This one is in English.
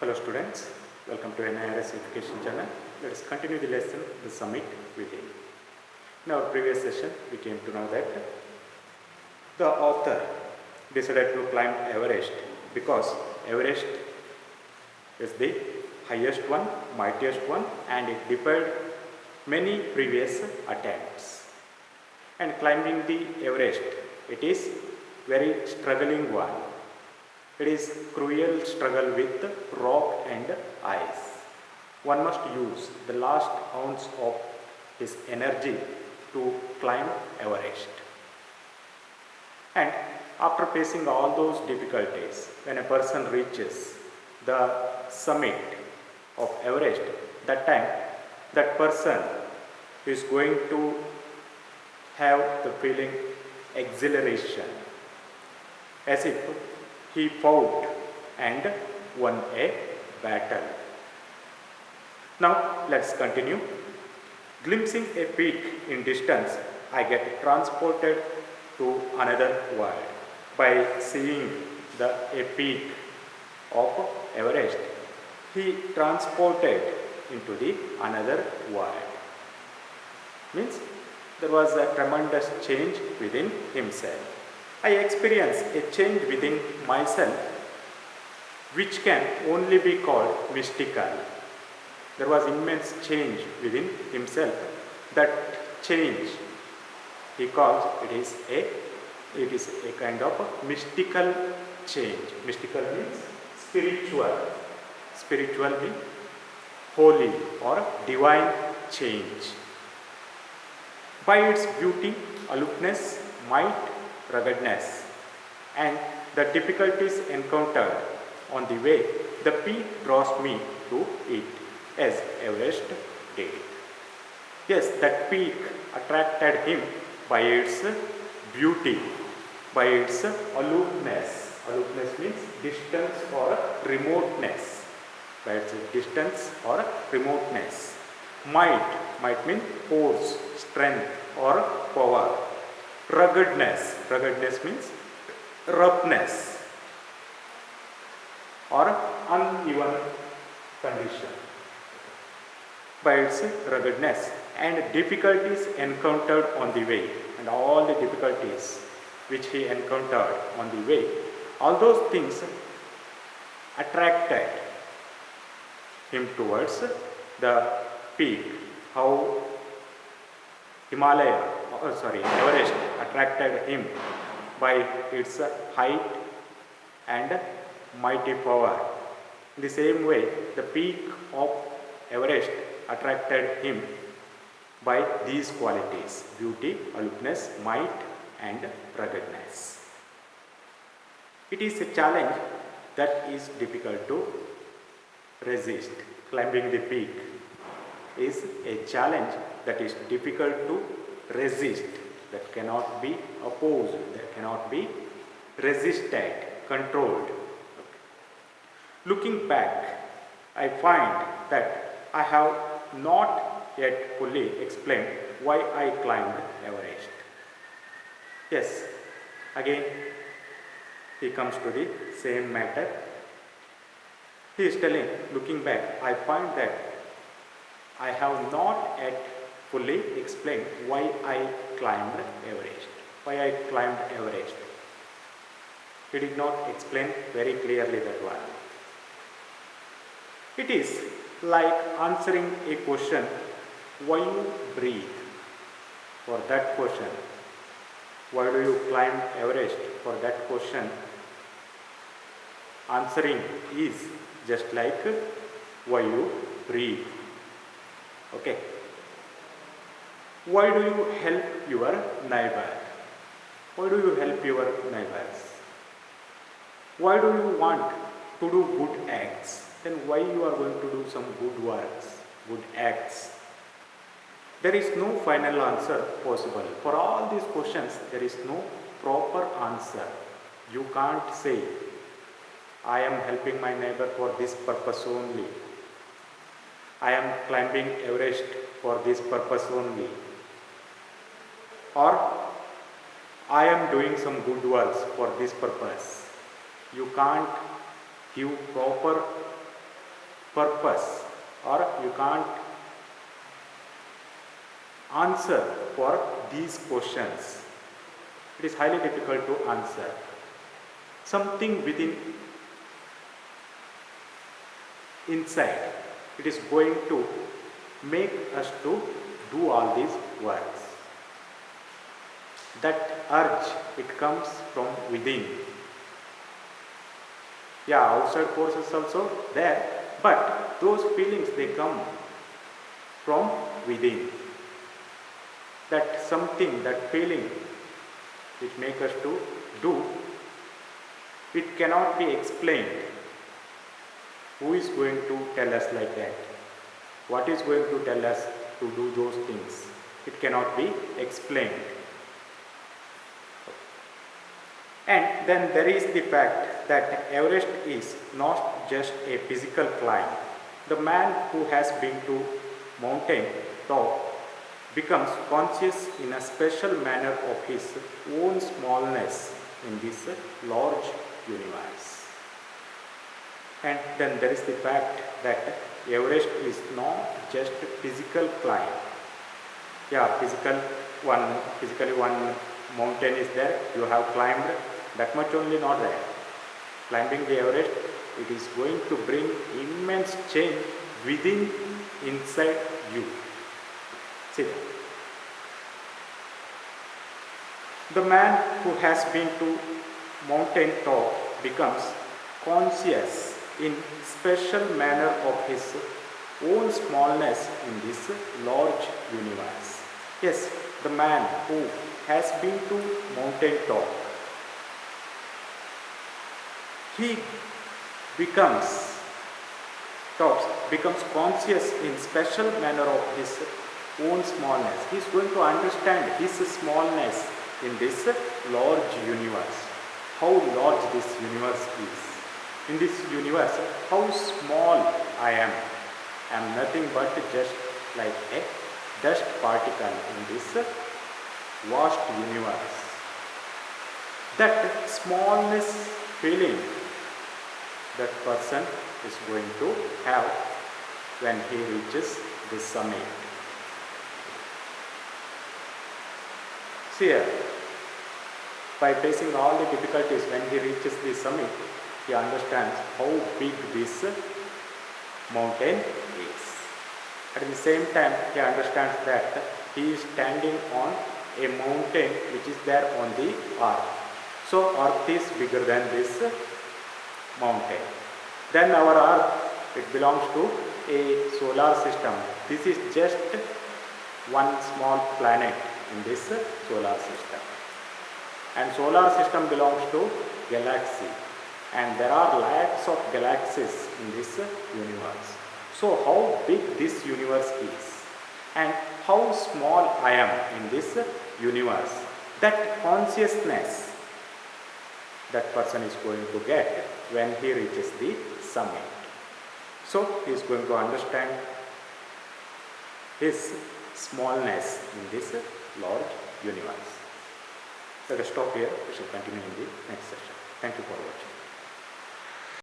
Hello students, welcome to NIRS Education channel. Let us continue the lesson, the summit within. In our previous session, we came to know that the author decided to climb Everest because Everest is the highest one, mightiest one, and it deferred many previous attempts. And climbing the Everest, it is very struggling one. It is cruel struggle with rock and ice. One must use the last ounce of his energy to climb Everest. And after facing all those difficulties, when a person reaches the summit of Everest, that time that person is going to have the feeling exhilaration, as if he fought and won a battle. Now let's continue. Glimpsing a peak in distance, I get transported to another world. By seeing a peak of Everest, he transported into the another world. Means there was a tremendous change within himself. I experienced a change within myself which can only be called mystical. There was immense change within himself. That change he calls it is a kind of a mystical change. Mystical means spiritual. Spiritual means holy or divine change. By its beauty, aloofness, might, ruggedness, and the difficulties encountered on the way, the peak draws me to it as Everest did. Yes, that peak attracted him by its beauty, by its aloofness. Aloofness means distance or remoteness. By its distance or remoteness. Might means force, strength or power. Ruggedness means roughness or uneven condition. By its ruggedness and difficulties encountered on the way, and all the difficulties which he encountered on the way, all those things attracted him towards the peak. How Everest attracted him by its height and mighty power. In the same way, the peak of Everest attracted him by these qualities: beauty, aloofness, might, and ruggedness. It is a challenge that is difficult to resist. Climbing the peak is a challenge that is difficult to resist, that cannot be opposed, that cannot be resisted, controlled. Looking back, I find that I have not yet fully explained why I climbed Everest. Yes, again he comes to the same matter. He is telling, looking back, I find that I have not yet fully explained why I climbed Everest. Why I climbed Everest. He did not explain very clearly that one. It is like answering a question, why you breathe? For that question, why do you climb Everest? For that question, answering is just like why you breathe. Okay. Why do you help your neighbor? Why do you help your neighbors? Why do you want to do good acts? Then why you are going to do some good works, good acts? There is no final answer possible. For all these questions, there is no proper answer. You can't say, I am helping my neighbor for this purpose only. I am climbing Everest for this purpose only. Or I am doing some good works for this purpose. You can't give proper purpose, or you can't answer for these questions. It is highly difficult to answer. Something within inside, it is going to make us to do all these works. That urge, it comes from within. Yeah, outside forces also there, but those feelings, they come from within. That something, that feeling which make us to do, it cannot be explained. Who is going to tell us like that? What is going to tell us to do those things? It cannot be explained. And then there is the fact that Everest is not just a physical climb. The man who has been to mountain top becomes conscious in a special manner of his own smallness in this large universe. And then there is the fact that Everest is not just a physical climb. Yeah, physically one mountain is there, you have climbed, that much only not there. Climbing the Everest, it is going to bring immense change within, inside you. See that. The man who has been to mountain top becomes conscious in special manner of his own smallness in this large universe. Yes, the man who has been to mountain top, he becomes conscious in special manner of his own smallness. He is going to understand his smallness in this large universe. How large this universe is. In this universe, how small I am. I am nothing but just like a dust particle in this vast universe. That smallness feeling that person is going to have when he reaches the summit. See here, by facing all the difficulties, when he reaches the summit, he understands how big this mountain is. At the same time, he understands that he is standing on a mountain which is there on the earth. So earth is bigger than this mountain. Then our earth, it belongs to a solar system. This is just one small planet in this solar system. And solar system belongs to galaxy. And there are lakhs of galaxies in this universe. So how big this universe is and how small I am in this universe, that consciousness that person is going to get when he reaches the summit. So he is going to understand his smallness in this large universe. Let us stop here. We shall continue in the next session. Thank you for watching.